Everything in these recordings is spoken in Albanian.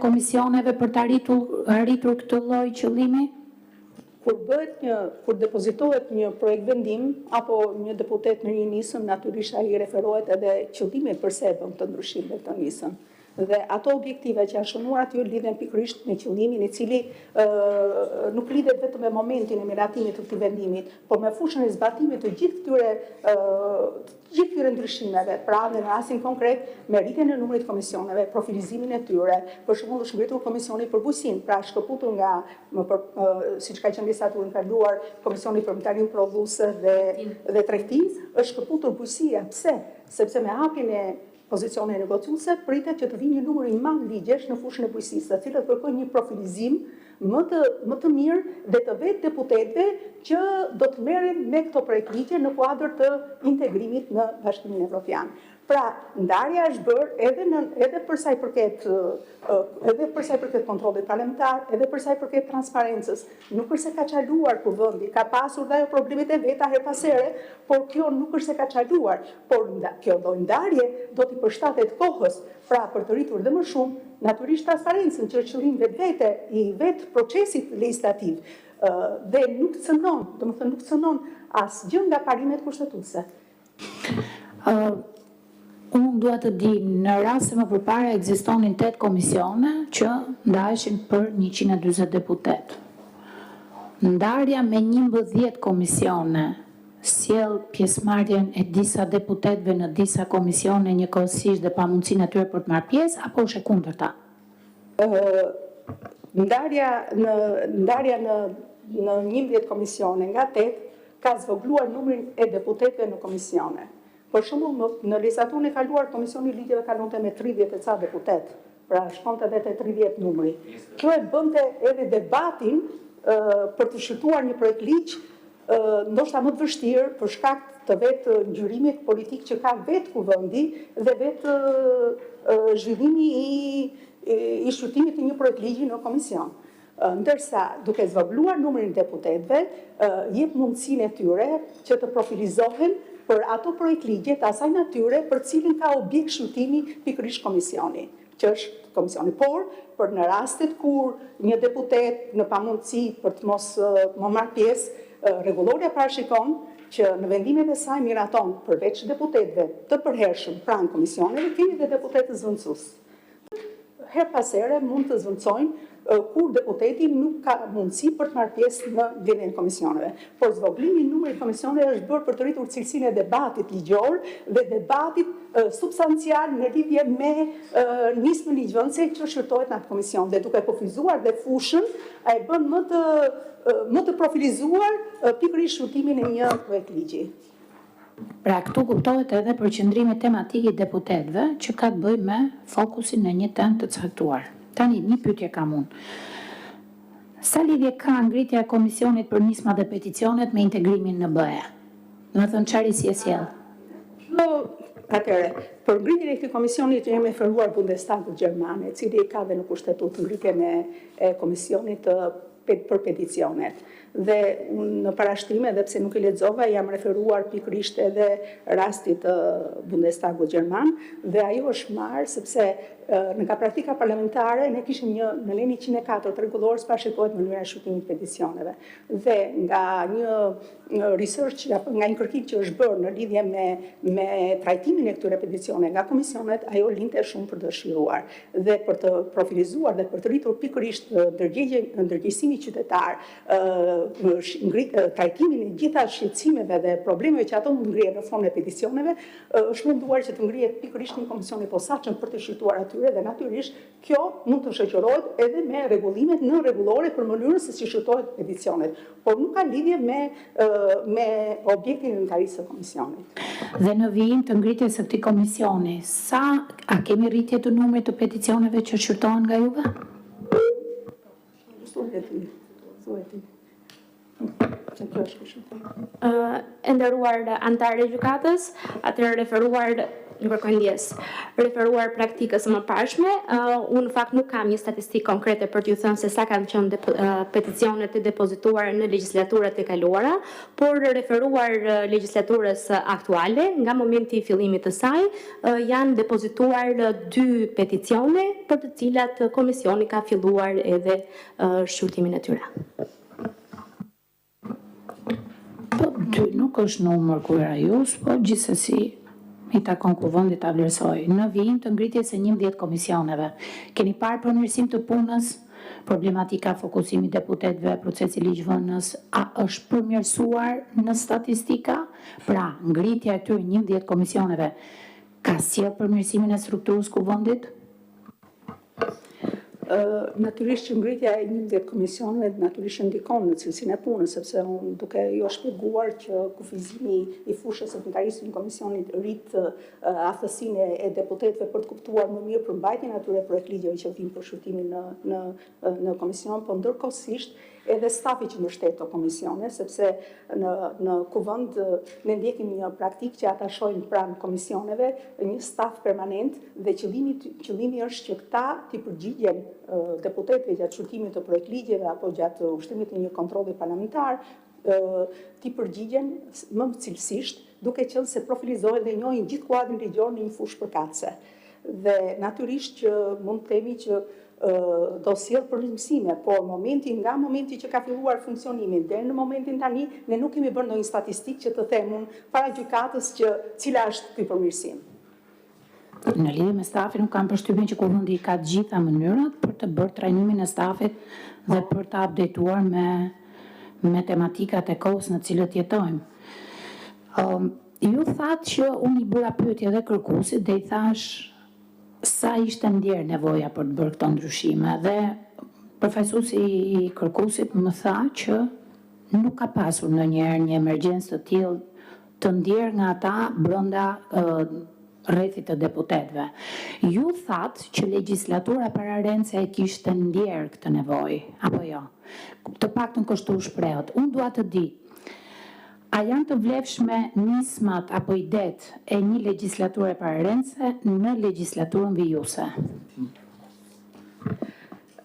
komisioneve për të arritur këtë lloj qëllimi? Kur depozitohet një projekt vendim apo një deputet në një nisëm, natyrisht ai referohet edhe qëllimit përse e bën këtë ndryshim me këtë nisëm. Dhe ato objektive që janë shënuar aty lidhen pikërisht me qëllimin i cili nuk lidhet vetëm me momentin e miratimit të këtij vendimit, por me fushën e zbatimit të gjithë këtyre ndryshimeve. Pra, në rastin konkret, me rritjen e numrit komisioneve, profilizimin e tyre, për shembull, është ngritur komisioni për bujqësinë, pra shkëputur nga, siç ka qenë legislaturën kaluar, komisioni për mbretërinë prodhuese dhe tregtinë, është shkëputur bujqësia. Pse? Sepse me hapjen e pozicione negociuese pritet që të vijë një numër i madh ligjesh në fushën e bujqësisë, të cilët kërkojnë një profilizim më të mirë dhe të vetë deputetëve që do të merren me këto projekt ligje në kuadër të integrimit në Bashkimin Evropian. Pra, ndarja është bërë edhe për sa i përket kontrollit parlamentar, edhe për sa i përket transparencës. Nuk është se ka çaluar kuvendi, ka pasur dhe ajo problemet e veta her pas here, por kjo nuk është se ka çaluar, por kjo ndarje do t'i përshtatet kohës, pra për të rritur dhe më shumë, natyrisht transparencën që është qëllim vetvete i vetë procesit legislativ dhe nuk cënon asgjë nga parimet kushtetuese. Unë dua të di, në rast se më përpara ekzistonin 8 komisione që ndaheshin për 140 deputet. Ndarja me 11 komisione sjell pjesëmarrjen e disa deputetëve në disa komisione njëkohësisht dhe pamundësinë e tyre për të marrë pjesë, apo është e kundërta? Ndarja në 11 komisione nga 8 ka zvogluar numrin e deputetëve në komisione. Për shembull, në legislaturën e kaluar, Komisioni i Ligjeve kalonte me 30 e ca deputet, pra shkonte edhe te 30 numri. Kjo e bënte edhe debatin për të shqyrtuar një projekt ligj, ndoshta më të vështirë për shkak të vetë ngjyrimit politik që ka vetë kuvendi dhe vetë zhvillimi i shqyrtimit të një projekt ligji në komision. Ndërsa, duke zvogluar numrin e deputetëve, jep mundësinë e tyre që të profilizohen për ato projekt ligje të asaj natyre për cilin ka objekt shqyrtimi pikërisht komisioni, që është komisioni. Por, për në rastet kur një deputet në pamundësi për të mos më marrë pjesë, rregulloria parashikon që në vendimet e saj miraton përveç deputetëve të përhershëm pranë komisioneve, kemi dhe deputetët zvendësues. Her pas here mund të zvendësojnë kur deputeti nuk ka mundësi për të marrë pjesë në lidhjen e komisioneve. Por zvoglimi i numrit komisioneve është bërë për të rritur cilësinë e debatit ligjor dhe debatit substancial në lidhje me nismën ligjvënëse që shqyrtohet në atë komision. Dhe duke kufizuar dhe fushën, e bën më të profilizuar pikërisht shqyrtimin e një projekt ligji. Pra, këtu kuptohet edhe përqendrimi tematik i deputetëve që ka të bëjë me fokusin në një temë të caktuar. Tani, një pyetje kam unë. Sa lidhje ka ngritja e komisionit për nisma dhe peticionet me integrimin në BE? Do të thënë çfarë si e sjell? Atëre, për ngritjen e këtij komisioni jemi referuar Bundestagut gjerman, i cili ka dhe në kushtetut ngritjen e komisionit për peticionet. Dhe unë në parashtrime, edhe pse nuk i lexova, jam referuar pikërisht edhe rastit të Bundestagut gjerman, dhe ajo është marrë sepse nga praktika parlamentare ne kishim në leni 104 të rregullorës parashikohet mënyra e shqyrtimit të peticioneve. Dhe nga një research, nga një kërkim që është bërë në lidhje me trajtimin e këtyre peticioneve nga komisionet, ajo linte shumë për të dëshiruar. Dhe për të profilizuar dhe për të rritur pikërisht ndërgjegjësimi qytetar, trajtimin e gjitha shqetësimeve dhe problemeve që ato mund ngrihen në formën e peticioneve, është menduar që të ngrihet pikërisht një komision i posaçëm për të shqyrtuar atyre dhe natyrisht kjo mund të shoqërohet edhe me rregullimet në rregullore për mënyrën se si shqyrtohet peticionet, por nuk ka lidhje me objektin e nëntarisë së komisionit. Dhe në vijim të ngritjes së këtij komisioni, a kemi rritje të numrit të peticioneve që shqyrtohen nga juve? E nderuar anëtarë e gjykatës, atëherë referuar Ju kërkoj ndjes. Referuar praktikës më parshme, unë në fakt nuk kam një statistikë konkrete për t'ju thënë se sa kanë qenë peticionet e depozituar në legjislaturat e kaluara, por referuar legjislaturës aktuale, nga momenti i fillimit të saj, janë depozituar 2 peticione për të cilat komisioni ka filluar edhe shqyrtimin e tyre. Po, 2 nuk është numër kurajus, po gjithsesi i takon kuvendit ta vlerësoj. Në vijim të ngritjes së 11 komisioneve, keni parë përmirësim të punës, problematika fokusimi deputetëve, procesi ligjvënës, a është përmirësuar në statistika? Pra, ngritja e këtyre 11 komisioneve ka sjellë përmirësimin e strukturës kuvendit? Natyrisht që ngritja e 11 komisioneve natyrisht ndikon në cilësinë e punës, sepse unë duke jo shpjeguar që kufizimi i fushës së veprimtarisë në komisionit rrit aftësinë e deputetëve për të kuptuar më mirë përmbajtjen e atyre projektligjeve që vijnë për shqyrtimin në komision, por ndërkohësisht edhe stafi që mbështet këto komisione, sepse në kuvend ne ndjekim një praktikë që ata shohin pranë komisioneve një staf permanent dhe qëllimi është që këta të përgjigjen deputetëve gjatë shqyrtimit të projektligjeve apo gjatë ushtrimit të një kontrolli parlamentar, të përgjigjen më cilësisht, duke qenë se profilizohen dhe njohin gjithë kuadrin ligjor në një fushë përkatëse. Dhe natyrisht që mund të themi që do sjell përmirësime, por nga momenti që ka filluar funksionimin deri në momentin tani, ne nuk kemi bërë ndonjë statistikë që të themun para gjykatës që cila është ky përmirësim. Në lidhje me stafin, nuk kam përshtypjen që kuvendi ka të gjitha mënyrat për të bërë trajnimin e stafit dhe për të updateuar me tematikat e kohës në cilët jetojmë. Ju thatë që unë i bëra pyetje dhe kërkuesit dhe i thash sa ishte ndjerë nevoja për të bërë këto ndryshime dhe përfaqësuesi i kërkuesit më tha që nuk ka pasur ndonjëherë një emergjencë të tillë të ndjerë nga ata brenda rrethit të deputetëve. Ju thatë që legjislatura pararense e kishte ndjerë këtë nevojë, apo jo? Të paktën kështu shprehet. Unë dua të di, a janë të vlefshme nismat apo idet e një legjislature pararense në legjislaturën vijuese?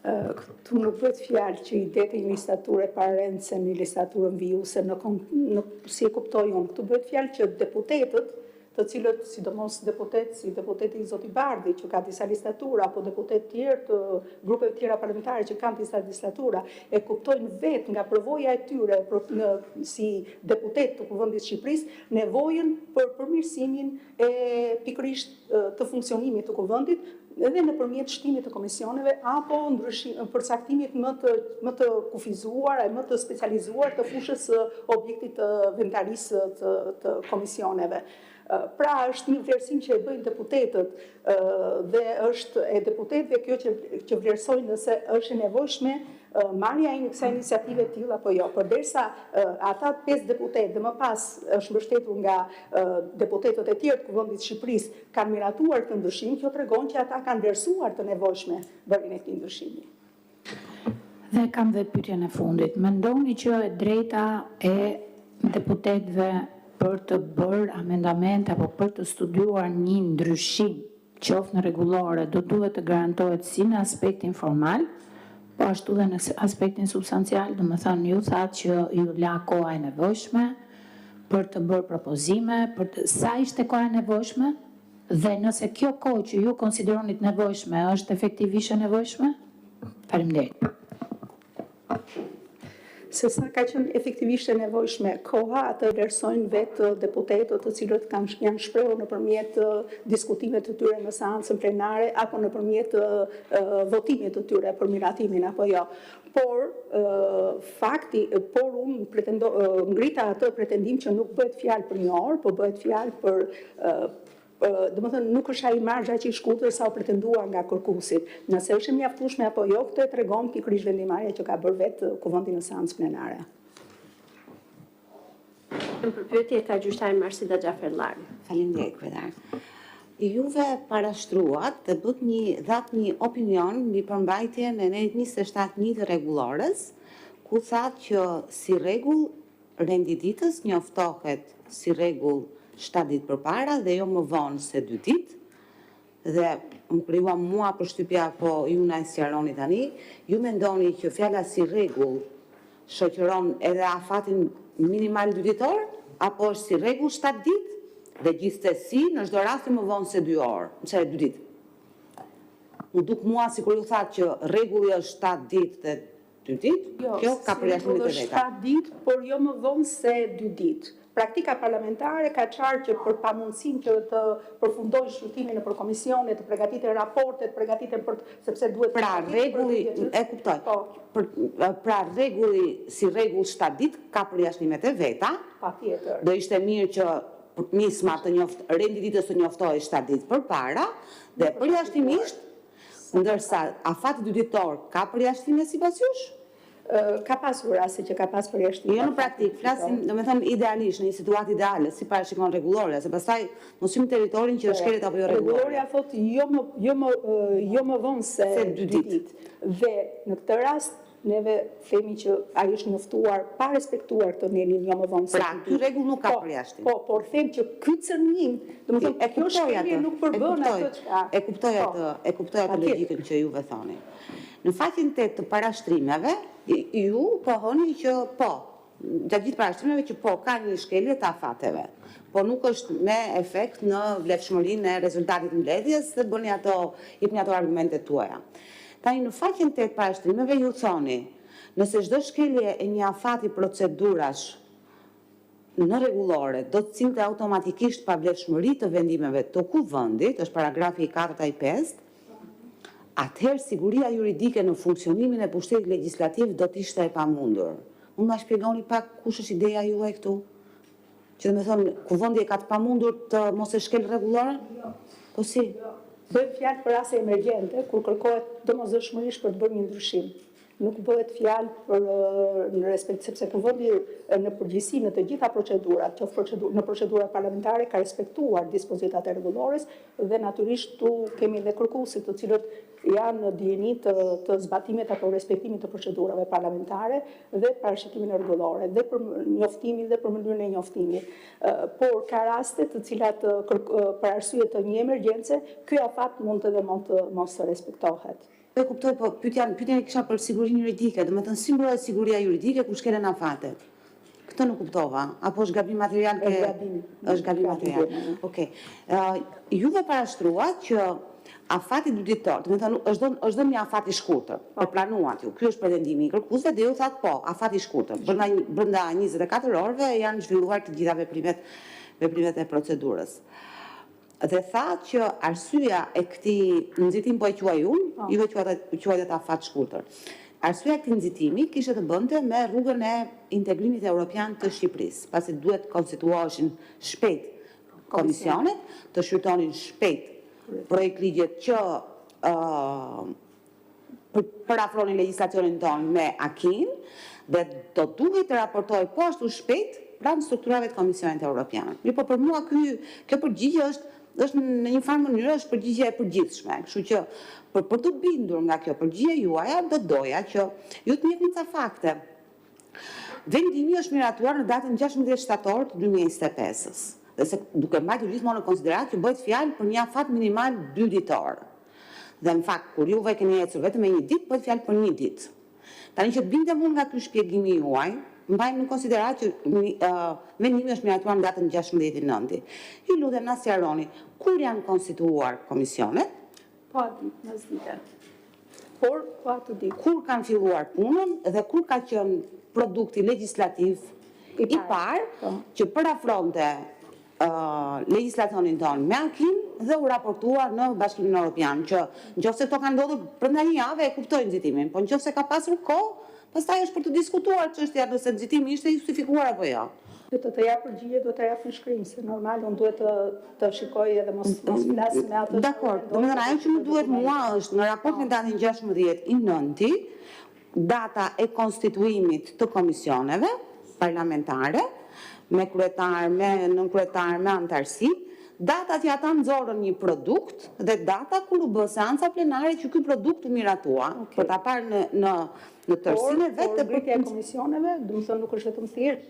Këtu nuk bëhet fjalë që idet e një legjislature pararense në legjislaturën vijuese, si e kuptoj unë. Këtu bëhet fjalë që deputetët, të cilët, sidomos deputeti Zoti Bardhi, që ka disa legislatura, apo deputet tjerë të grupeve tjera parlamentare që kanë disa legislatura, e kuptojnë vetë nga përvoja e tyre si deputet të Kuvendit të Shqipërisë, nevojën për përmirësimin e pikërisht të funksionimit të Kuvendit, edhe nëpërmjet shtimit të komisioneve apo përcaktimit më të kufizuar e më të specializuar të fushës objektit të veprimtarisë të komisioneve. Pra është një vlerësim që e bëjnë deputetët dhe është e deputetëve kjo që vlerësojnë nëse është e nevojshme marrja e kësaj iniciative të tillë apo jo. Përderisa ata 5 deputetë dhe më pas është mbështetur nga deputetët e tjerë të Kuvendit të Shqipërisë kanë miratuar këtë ndryshim, kjo tregon që ata kanë vlerësuar të nevojshme bërjen e këtij ndryshimi. Dhe kam dhe pyetjen e fundit. Mendoni që e drejta e deputetëve për të bërë amendament apo për të studiuar një ndryshim qoftë në rregullore do duhet të garantohet si në aspektin formal, po ashtu dhe në aspektin substancial, do të thënë ju thatë që ju la koha e nevojshme për të bërë propozime, sa ishte koha e nevojshme dhe nëse kjo kohë që ju konsideronit nevojshme është efektivisht e nevojshme? Faleminderit. Se sa ka qenë efektivisht e nevojshme koha, atë vlerësojnë vetë deputetët të cilët janë shprehur nëpërmjet diskutimeve të tyre në seancën plenare apo nëpërmjet votimit të tyre për miratimin apo jo. Por unë ngrita atë pretendim që nuk bëhet fjalë për një orë, por bëhet fjalë për domethënë nuk është ai marzha që i shkurtër sa u pretendua nga kërkuesit. Nëse është e mjaftueshme apo jo, këtë e tregon pikërisht vendimarrja që ka bërë vetë Kuvendi në seancë plenare. Në përpyetje ka gjyqtari Marsida Xhaferllari. Faleminderit kryetar. Juve parashtruat të dhatë një opinion mbi përmbajtjen e 27.1 të rregullores, ku thatë që si rregull rendititës njoftohet si rregull 7 ditë përpara dhe jo më vonë se 2 ditë. Dhe më krijua mua përshtypja, po ju na sqaroni tani, ju mendoni që fjala si rregull shoqëron edhe afatin minimal 2 ditor, apo është si rregull 7 ditë dhe gjithsesi në çdo rast më vonë se 2 orë, ose 2 ditë. Më duk mua sikur ju thatë që rregulli është 7 ditë dhe 2 ditë, kjo ka përjashtimit e veta. 7 ditë, por jo më vonë se 2 ditë. Praktika parlamentare ka qartë që për pamundësinë që të përfundojë shqyrtimin nëpër komisione, të përgatitet raporte, të përgatiten sepse duhet. Pra rregulli, e kuptoj. Pra rregulli si rregull 7 ditë ka përjashtimet e veta. Patjetër. Do ishte mirë që nisma rendi ditës të njoftohej 7 ditë përpara dhe përjashtimisht, ndërsa afati 2 ditor ka përjashtime sipas jush? Ka pasur raste që ka pas përjashtime. Jo në praktik, flasim, domethënë idealisht, në një situatë ideale, si parashikon rregullorja, se pastaj mos hyjmë territorin që shkelet apo jo rregullorja. Rregullorja thotë jo më vonë se 2 ditë. Dhe në këtë rast neve themi që ai është njoftuar pa respektuar këtë nenin jo më vonë se 2 ditë. Pra, ky rregull nuk ka përjashtim. Po, por them që ky cënim, domethënë kjo shkelje nuk përbën atë çka. E kuptoj atë logjikën që juve thoni. Në faqen 8 të parashtrimeve, ju pohoni që po, gjatë gjithë parashtrimeve që po, ka një shkelje të afateve, po nuk është me efekt në vlefshmërinë e rezultatit mbledhjes dhe jepni ato argumentet tuaja. Tani në faqen 8 parashtrimeve ju thoni, nëse çdo shkelje e një afati procedurash në rregullore do të cinte automatikisht pa vlefshmëri të vendimeve të kuvendit, është paragrafi 4 ai 5, atëherë siguria juridike në funksionimin e pushtetit legjislativ do të ishte e pamundur. Mund ma shpjegoni pak kush është ideja juaj këtu? Që dhe me thonë, kuvendi ka të pamundur të mos e shkel rregulloren? Po si? Bëhet fjalë për raste emergjente, kur kërkohet domosdoshmërisht për të bërë një ndryshim. Nuk bëhet fjalë për në respekt, sepse kuvendi në përgjithësi në të gjitha procedurat, në procedurat parlamentare ka respektuar dispozitat e rregullores dhe natyrisht tu kemi edhe kërkuesit të cilët janë në dijeni të zbatimit apo respektimit të procedurave parlamentare dhe parashikimin rregullore dhe për njoftimin dhe për mënyrën e njoftimit. Por ka raste të cilat për arsye të një emergjence, ky afat mund të mos të respektohet. E kuptoj, po pyetjen e kisha për sigurinë juridike, domethënë si mbrohet siguria juridike kur shkelen afatet? Këtë nuk kuptova, apo është gabim material? Është gabim material. Okej. Juve parashtruat që afati 2 ditor, domethënë është dhënë një afat i shkurtër, e planuat ju. Ky është pretendimi i kërkuesve dhe ju thatë po, afat i shkurtër. Brenda 24 orëve janë zhvilluar të gjitha veprimet e procedurës. Dhe tha që arsyeja e këtij nxitim, po e quaj unë, juve quajtet afat shkurtër. Arsyeja e këtij nxitimi kishte të bënte me rrugën e integrimit evropian të Shqipërisë, pasi duhet konstituoheshin shpejt komisionet, të shqyrtonin shpejt projekt ligjet që përafronin legjislacionin tonë me akin dhe do duhet të raportoj po ashtu shpejt pranë strukturave të Komisionit Evropian. Po për mua kjo përgjigje është në një farë mënyrë është përgjigje e përgjithshme, kështu që për të bindur nga kjo përgjigje juaja do doja që ju të jepni ca fakte. Vendimi është miratuar në datën 16 shtator të 2025-s, dhe se duke mbajtur gjithmonë në konsiderat që bëhet fjalë për një afat minimal 2 ditor. Dhe në fakt kur juve keni ecur vetëm me 1 ditë, bëhet fjalë për 1 ditë. Tani që bindem unë nga ky shpjegimi juaj, mbajmë në konsiderat që vendimi është miratuar në datën 16/9. Ju lutem na sqaroni kur janë konstituuar komisionet? Po aty, në zgjidhje. Por po aty di. Kur kanë filluar punën dhe kur ka qenë produkti legjislativ i parë që përafronte legjislacionin tonë me akin dhe u raportua në Bashkimin Evropian, që nëse këto kanë ndodhur brenda një jave e kuptoj nxitimin, po nëse ka pasur kohë, pastaj është për të diskutuar çështja nëse nxitimi ishte justifikuar apo jo. Të jap përgjigje, do të jap në shkrim, se normal unë duhet të shikoj edhe mos flas me atë. Dakor, domethënë ajo që më duhet mua është në raport me datën 16/9, data e konstituimit të komisioneve parlamentare, me kryetar, me nënkryetar, me antarësi, data që ata nxorën një produkt dhe data kur u bë seanca plenare që ky produkt u miratua, për ta parë në tërësinë vetë të ngritja e komisioneve, do të thonë nuk është vetëm thjesht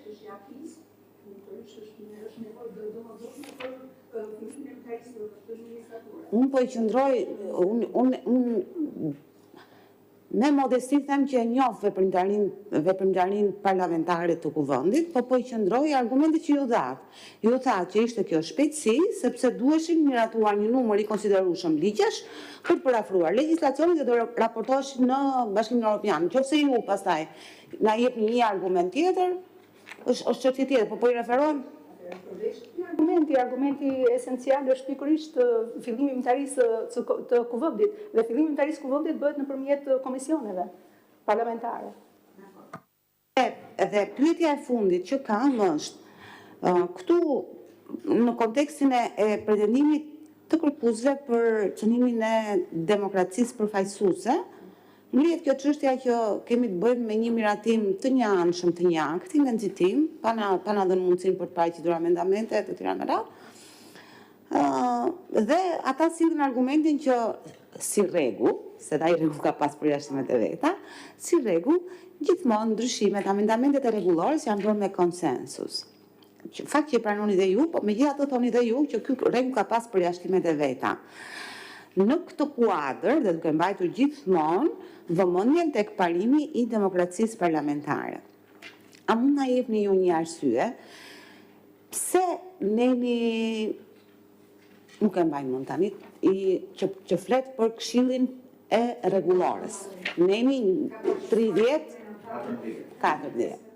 Unë po i qëndroj, me modesti them që e njoh veprimtarin parlamentare të kuvendit, po i qëndroj argumentit që ju dhatë. Ju thatë që ishte kjo shpejtësi, sepse duheshin miratuar një numër i konsiderueshëm ligjesh për të parafruar legjislacionin dhe do raportoheshin në Bashkimin Evropian. Nëse ju pastaj na jepni një argument tjetër, është çështje tjetër, po i referohem. Argumenti esencial është pikërisht fillimi i inventarisë të kuvendit, dhe fillimi i inventarisë kuvendit bëhet nëpërmjet komisioneve parlamentare. Dhe pyetja e fundit që kam është këtu në kontekstin e pretendimit të kërkuesve për çonimin e demokracisë përfaqësuese, ngrihet kjo çështja që kemi të bëjmë me një miratim të njëanshëm të një akti nga nxitim, pa na dhënë mundësinë për të paraqitur amendamente të tjera me radhë. Dhe ata sillen argumentin që si rregull, se ai rregull ka pas përjashtimet e veta, si rregull gjithmonë ndryshimet, amendamentet e rregullores janë bërë me konsensus. Fakt që e pranoni dhe ju, po megjithatë thoni dhe ju që ky rregull ka pas përjashtimet e veta. Në këtë kuadër dhe duke mbajtur gjithmonë vëmendjen tek parimi i demokracisë parlamentare. A mund na jepni ju një arsye pse neni nuk e mbaj mend tani që flet për Këshillin e Rregullores. Neni 30 40.